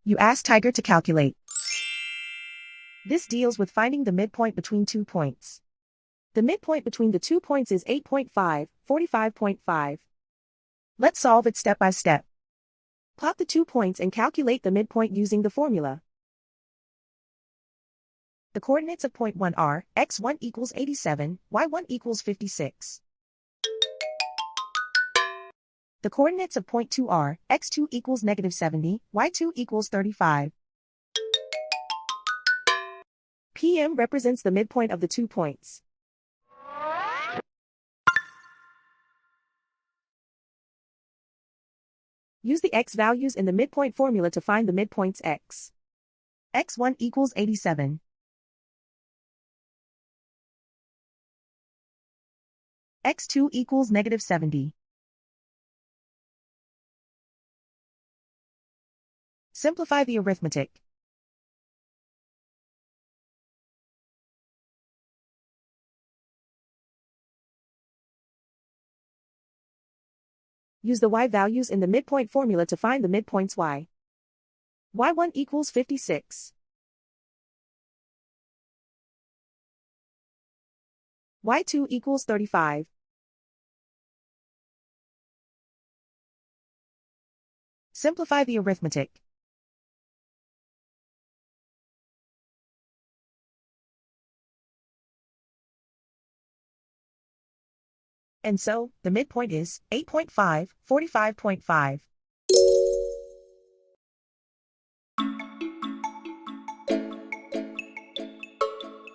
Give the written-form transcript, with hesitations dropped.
You ask Tiger to calculate. This deals with finding the midpoint between 2 points. The midpoint between the 2 points is 8.5, 45.5. Let's solve it step by step. Plot the 2 points and calculate the midpoint using the formula. The coordinates of point 1 are x1 equals 87, y1 equals 56. The coordinates of point 2 are x2 equals negative 70, y2 equals 35. PM represents the midpoint of the 2 points. Use the x values in the midpoint formula to find the midpoints x. x1 equals 87. x2 equals negative 70. Simplify the arithmetic. Use the y values in the midpoint formula to find the midpoints y. y1 equals 56. y2 equals 35. Simplify the arithmetic. And so, the midpoint is 8.5, 45.5.